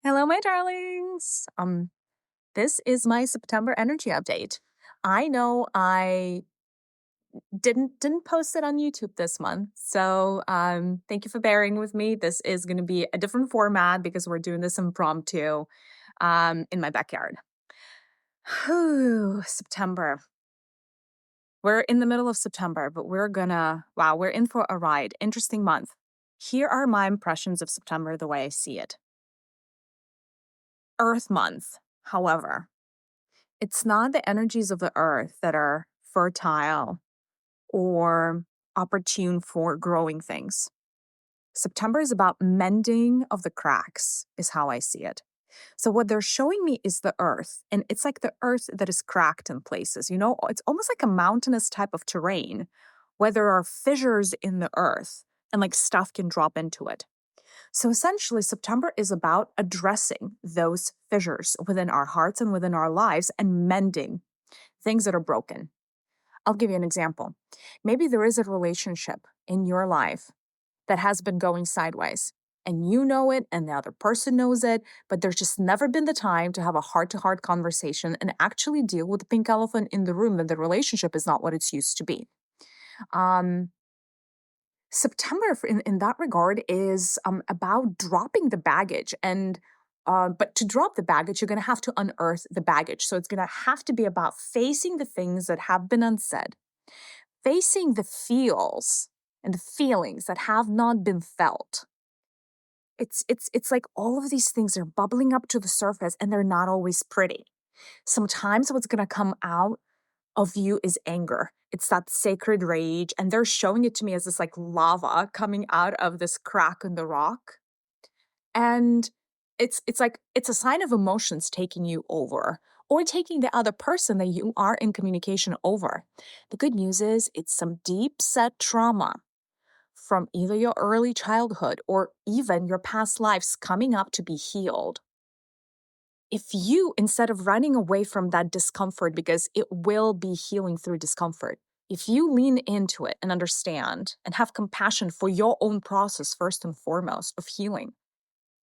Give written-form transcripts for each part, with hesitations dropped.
Hello, my darlings. This is my September energy update. I know I didn't post it on YouTube this month, so thank you for bearing with me. This is going to be a different format because we're doing this impromptu in my backyard. Whew, September. We're in the middle of September, but we're in for a ride. Interesting month. Here are my impressions of September the way I see it. Earth month, however. It's not the energies of the earth that are fertile or opportune for growing things. September is about mending of the cracks, is how I see it. So, what they're showing me is the earth, and it's like the earth that is cracked in places. It's almost like a mountainous type of terrain where there are fissures in the earth and like stuff can drop into it. So essentially, September is about addressing those fissures within our hearts and within our lives and mending things that are broken. I'll give you an example. Maybe there is a relationship in your life that has been going sideways, and you know it, and the other person knows it, but there's just never been the time to have a heart to heart conversation and actually deal with the pink elephant in the room that the relationship is not what it's used to be. Um, September, in that regard, is about dropping the baggage. But to drop the baggage, you're going to have to unearth the baggage. So it's going to have to be about facing the things that have been unsaid, facing the feels and the feelings that have not been felt. It's like all of these things are bubbling up to the surface and they're not always pretty. Sometimes what's going to come out of you is anger. It's that sacred rage. And they're showing it to me as this like lava coming out of this crack in the rock. And it's like it's a sign of emotions taking you over or taking the other person that you are in communication over. The good news is it's some deep set trauma from either your early childhood or even your past lives coming up to be healed. If you, instead of running away from that discomfort, because it will be healing through discomfort, if you lean into it and understand and have compassion for your own process, first and foremost, of healing,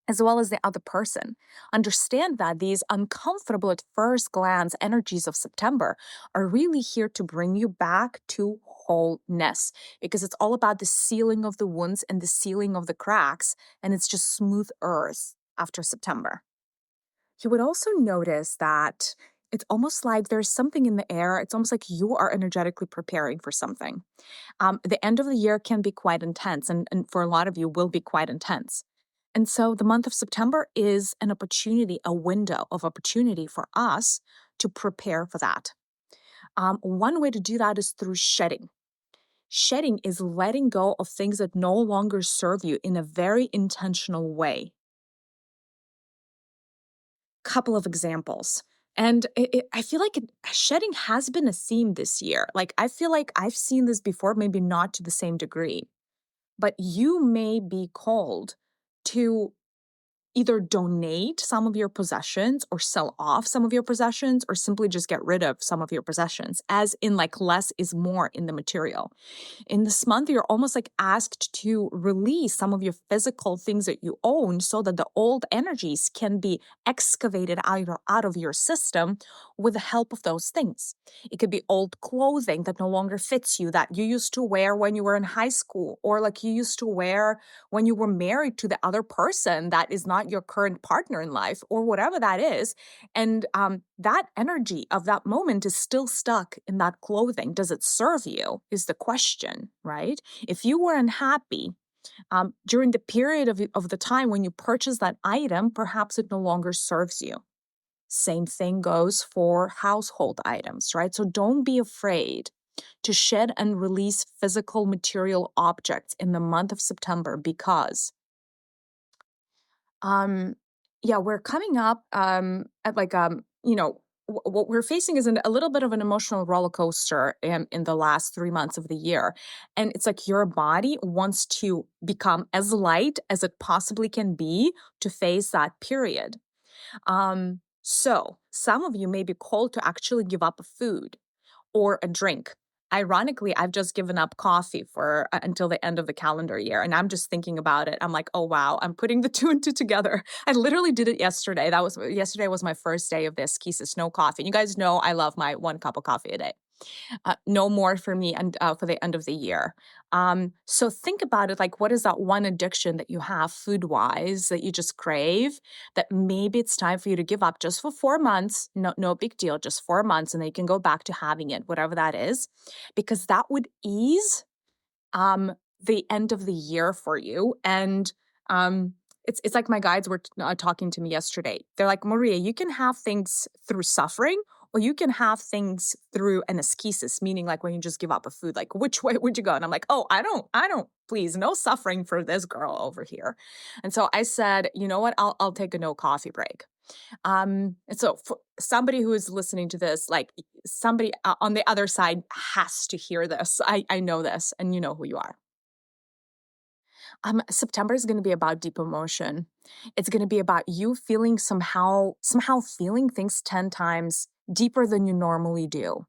as well as the other person, understand that these uncomfortable at first glance energies of September are really here to bring you back to wholeness because it's all about the sealing of the wounds and the sealing of the cracks, and it's just smooth earth after September. You would also notice that it's almost like there's something in the air. It's almost like you are energetically preparing for something. The end of the year can be quite intense, and for a lot of you, will be quite intense. And so the month of September is an opportunity, a window of opportunity for us to prepare for that. One way to do that is through shedding. Shedding is letting go of things that no longer serve you in a very intentional way. Couple of examples. And I feel like shedding has been a theme this year. Like, I feel like I've seen this before, maybe not to the same degree, but you may be called to either donate some of your possessions or sell off some of your possessions or simply just get rid of some of your possessions, as in like less is more in the material. In this month, you're almost like asked to release some of your physical things that you own so that the old energies can be excavated out of your system with the help of those things. It could be old clothing that no longer fits you that you used to wear when you were in high school, or like you used to wear when you were married to the other person that is not your current partner in life, or whatever that is. And that energy of that moment is still stuck in that clothing. Does it serve you? Is the question, right? If you were unhappy during the period of the time when you purchased that item, perhaps it no longer serves you. Same thing goes for household items, right? So don't be afraid to shed and release physical material objects in the month of September because yeah, we're coming up at like what we're facing is a little bit of an emotional roller coaster in the last 3 months of the year. And it's like your body wants to become as light as it possibly can be to face that period. So some of you may be called to actually give up a food or a drink Ironically, I've just given up coffee for until the end of the calendar year, and I'm just thinking about it. I'm like, "Oh, wow, I'm putting the 2 and 2 together." I literally did it yesterday. That was yesterday was my first day of this Kisses No Coffee. And you guys know I love my 1 cup of coffee a day. No more for me and for the end of the year. So think about it like, what is that one addiction that you have food wise that you just crave that maybe it's time for you to give up just for 4 months? No, no big deal, just 4 months, and then you can go back to having it, whatever that is, because that would ease the end of the year for you. And it's like my guides were talking to me yesterday. They're like, Maria, you can have things through suffering, or you can have things through an ascesis, meaning like when you just give up a food. Like, which way would you go? And I'm like, oh, I don't. Please, no suffering for this girl over here. And so I said, you know what? I'll take a no coffee break. And so for somebody who is listening to this, like somebody on the other side has to hear this. I know this, and you know who you are. September is going to be about deep emotion. It's going to be about you feeling somehow feeling things 10 times deeper than you normally do.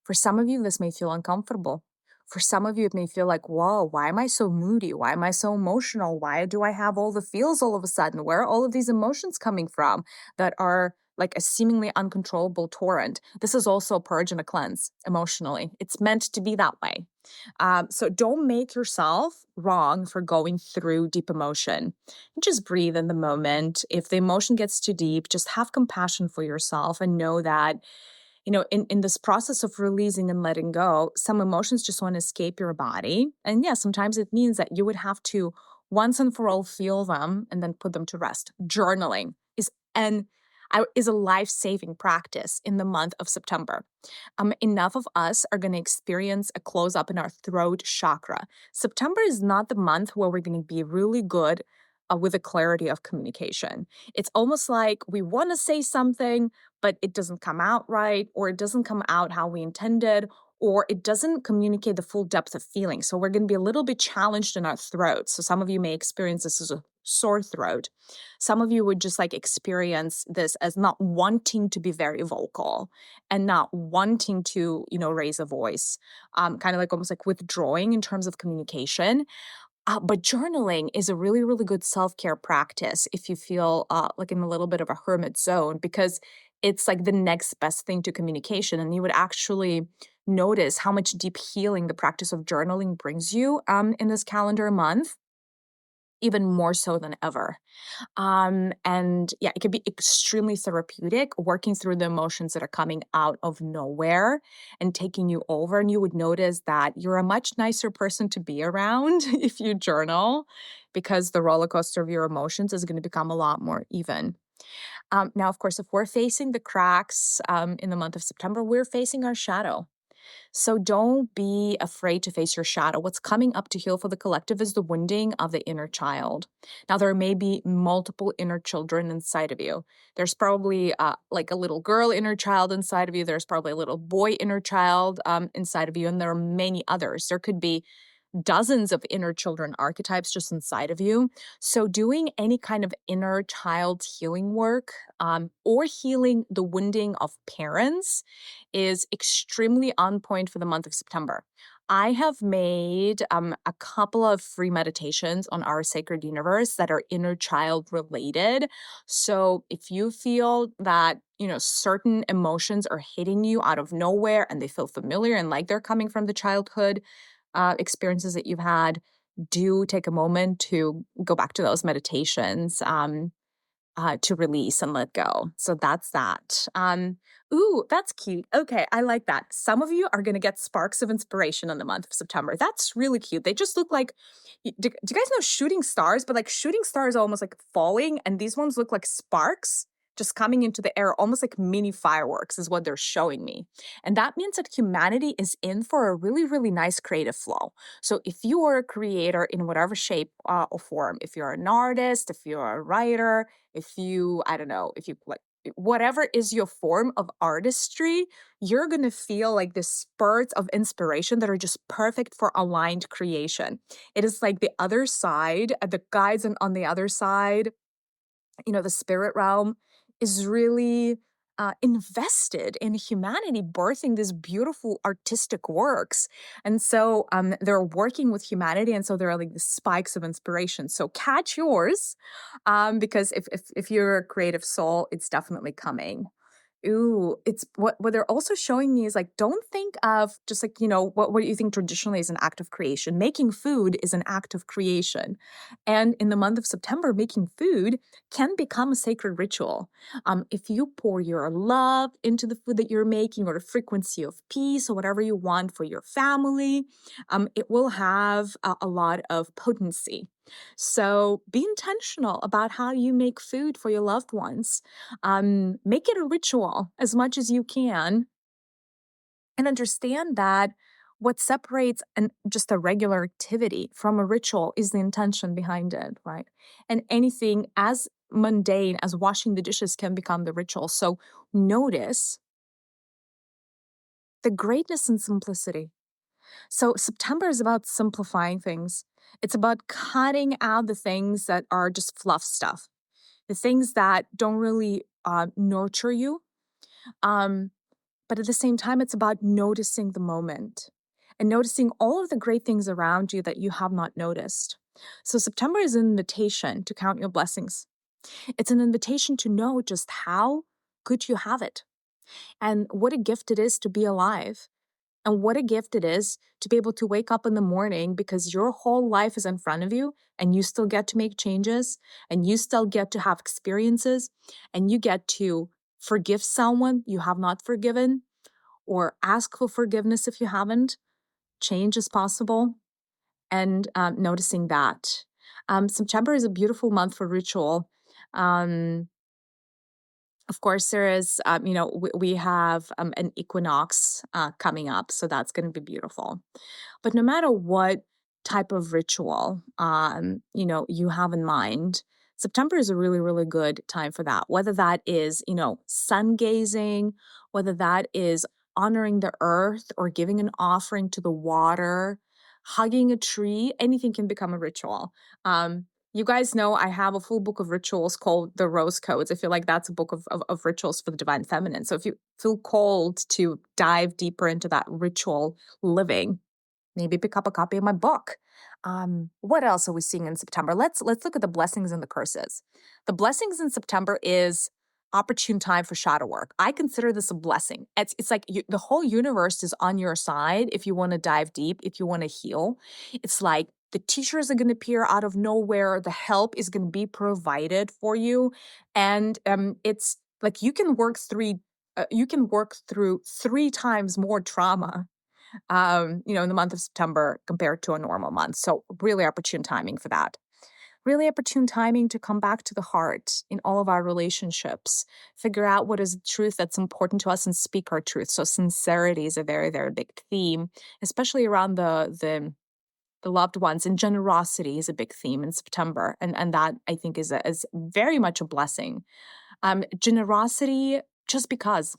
For some of you, this may feel uncomfortable. For some of you, it may feel like, whoa, why am I so moody? Why am I so emotional? Why do I have all the feels all of a sudden? Where are all of these emotions coming from that are like a seemingly uncontrollable torrent? This is also a purge and a cleanse emotionally. It's meant to be that way. So don't make yourself wrong for going through deep emotion. Just breathe in the moment. If the emotion gets too deep, just have compassion for yourself and know that in this process of releasing and letting go, some emotions just want to escape your body. And yeah, sometimes it means that you would have to once and for all feel them and then put them to rest. Journaling and is a life-saving practice in the month of September. Enough of us are going to experience a close up in our throat chakra. September is not the month where we're going to be really good with the clarity of communication. It's almost like we want to say something, but it doesn't come out right, or it doesn't come out how we intended, or it doesn't communicate the full depth of feeling. So we're going to be a little bit challenged in our throat. So some of you may experience this as a sore throat. Some of you would just like experience this as not wanting to be very vocal and not wanting to, raise a voice, kind of like almost like withdrawing in terms of communication. But journaling is a really, really good self-care practice if you feel like in a little bit of a hermit zone, because it's like the next best thing to communication. And you would actually notice how much deep healing the practice of journaling brings you in this calendar month, even more so than ever. And yeah, it can be extremely therapeutic working through the emotions that are coming out of nowhere and taking you over. And you would notice that you're a much nicer person to be around if you journal, because the roller coaster of your emotions is going to become a lot more even. Now, of course, if we're facing the cracks in the month of September, we're facing our shadow. So don't be afraid to face your shadow. What's coming up to heal for the collective is the wounding of the inner child. Now, there may be multiple inner children inside of you. There's probably like a little girl inner child inside of you. There's probably a little boy inner child inside of you. And there are many others. There could be dozens of inner children archetypes just inside of you. So, doing any kind of inner child healing work or healing the wounding of parents is extremely on point for the month of September. I have made a couple of free meditations on our sacred universe that are inner child related. So, if you feel that certain emotions are hitting you out of nowhere and they feel familiar and like they're coming from the childhood experiences that you've had, do take a moment to go back to those meditations to release and let go. So that's that. Ooh, that's cute. Okay, I like that. Some of you are going to get sparks of inspiration in the month of September. That's really cute. They just look like, do you guys know shooting stars? But like shooting stars are almost like falling, and these ones look like sparks just coming into the air, almost like mini fireworks is what they're showing me. And that means that humanity is in for a really, really nice creative flow. So if you are a creator in whatever shape or form, if you're an artist, if you're a writer, if you, I don't know, if you like, whatever is your form of artistry, you're going to feel like the spurts of inspiration that are just perfect for aligned creation. It is like the other side, the guides on the other side, the spirit realm is really invested in humanity, birthing these beautiful artistic works. And so they're working with humanity. And so there are like the spikes of inspiration. So catch yours, because if you're a creative soul, it's definitely coming. Ooh, it's what they're also showing me is like, don't think of just like, what you think traditionally is an act of creation. Making food is an act of creation. And in the month of September, making food can become a sacred ritual. If you pour your love into the food that you're making, or the frequency of peace, or whatever you want for your family, it will have a lot of potency. So be intentional about how you make food for your loved ones. Make it a ritual as much as you can, and understand that what separates just a regular activity from a ritual is the intention behind it, right? And anything as mundane as washing the dishes can become the ritual. So notice the greatness and simplicity. So September is about simplifying things. It's about cutting out the things that are just fluff stuff, the things that don't really nurture you. Um, but at the same time, it's about noticing the moment and noticing all of the great things around you that you have not noticed. So September is an invitation to count your blessings. It's an invitation to know just how good you have it, and what a gift it is to be alive. And what a gift it is to be able to wake up in the morning because your whole life is in front of you, and you still get to make changes, and you still get to have experiences, and you get to forgive someone you have not forgiven, or ask for forgiveness if you haven't. Change is possible. And noticing that. September is a beautiful month for ritual. Um, of course, there is, we have an equinox coming up, so that's going to be beautiful. But no matter what type of ritual, you have in mind, September is a really, really good time for that. Whether that is, sun gazing, whether that is honoring the earth or giving an offering to the water, hugging a tree, anything can become a ritual. You guys know I have a full book of rituals called the Rose Codes. I feel like that's a book of rituals for the divine feminine. So if you feel called to dive deeper into that ritual living, maybe pick up a copy of my book. What else are we seeing in September? Let's look at the blessings and the curses. The blessings in September is opportune time for shadow work. I consider this a blessing. It's like the whole universe is on your side if you want to dive deep, if you want to heal. It's like the teachers are going to appear out of nowhere. The help is going to be provided for you, and it's like you can work through 3 times more trauma in the month of September compared to a normal month. So really opportune timing for that. Really opportune timing to come back to the heart in all of our relationships, figure out what is the truth that's important to us and speak our truth. So sincerity is a very, very big theme, especially around the loved ones, and generosity is a big theme in September. And that I think is very much a blessing. Generosity just because.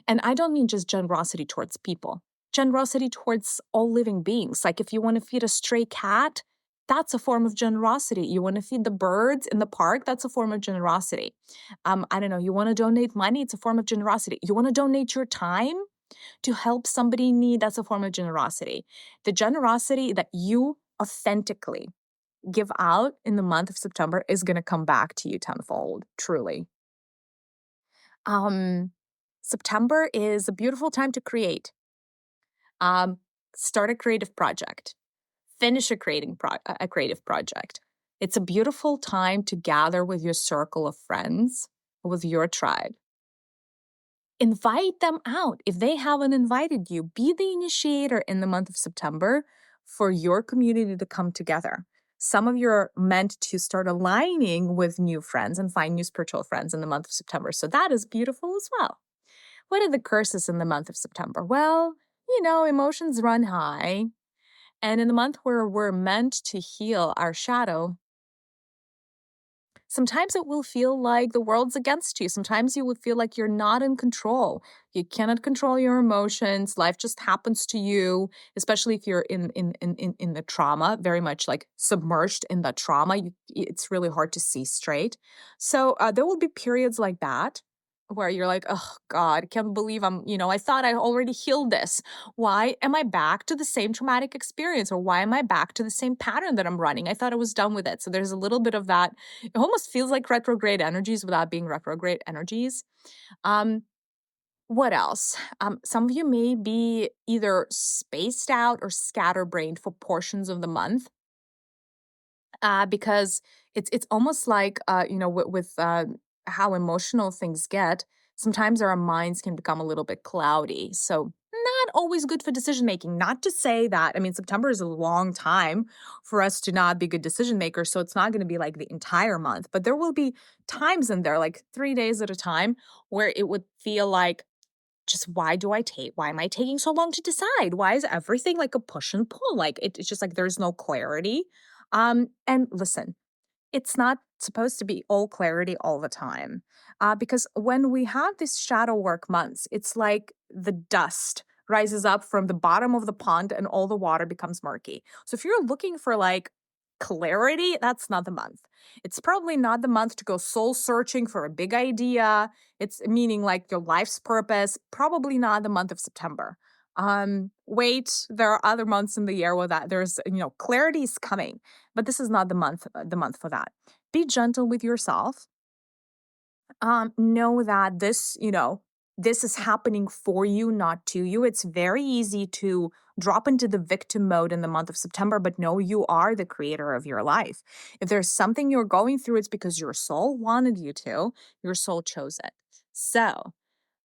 And I don't mean just generosity towards people, generosity towards all living beings. Like if you want to feed a stray cat, that's a form of generosity. You want to feed the birds in the park, that's a form of generosity. I don't know, you want to donate money, it's a form of generosity. You want to donate your time to help somebody in need, that's a form of generosity. The generosity that you authentically give out in the month of September is going to come back to you tenfold, truly. Um, September is a beautiful time to create. Start a creative project. Finish a creative project. It's a beautiful time to gather with your circle of friends, with your tribe. Invite them out. If they haven't invited you, be the initiator in the month of September for your community to come together. Some of you are meant to start aligning with new friends and find new spiritual friends in the month of September. So that is beautiful as well. What are the curses in the month of September? Well, emotions run high. And in the month where we're meant to heal our shadow, sometimes it will feel like the world's against you. Sometimes you will feel like you're not in control. You cannot control your emotions. Life just happens to you, especially if you're in the trauma, very much like submerged in the trauma. It's really hard to see straight. So there will be periods like that. where you're like, oh God, can't believe I thought I already healed this. Why am I back to the same traumatic experience? Or why am I back to the same pattern that I'm running? I thought I was done with it. So there's a little bit of that. It almost feels like retrograde energies without being retrograde energies. Um, what else? Some of you may be either spaced out or scatterbrained for portions of the month, because it's almost like with how emotional things get. Sometimes our minds can become a little bit cloudy, so not always good for decision making. Not to say that, I mean, September is a long time for us to not be good decision makers, so it's not going to be like the entire month, but there will be times in there, like 3 days at a time, where it would feel like, just why am I taking so long to decide? Why is everything like a push and pull? Like it's just like there's no clarity. And listen, it's not supposed to be all clarity all the time. Because when we have these shadow work months, it's like the dust rises up from the bottom of the pond and all the water becomes murky. So if you're looking for like clarity, that's not the month. It's probably not the month to go soul searching for a big idea. It's meaning like your life's purpose, probably not the month of September. Wait, there are other months in the year where that there's, clarity is coming, but this is not the month for that. Be gentle with yourself. Know that this is happening for you, not to you. It's very easy to drop into the victim mode in the month of September, but no, you are the creator of your life. If there's something you're going through, it's because your soul wanted you to, your soul chose it. So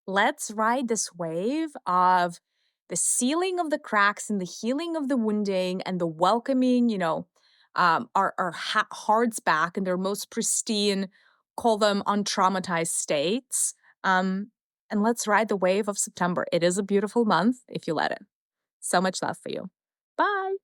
let's ride this wave of the sealing of the cracks and the healing of the wounding and the welcoming, our hearts back in their most pristine, call them untraumatized states. Um, and let's ride the wave of September. It is a beautiful month if you let it. So much love for you. Bye.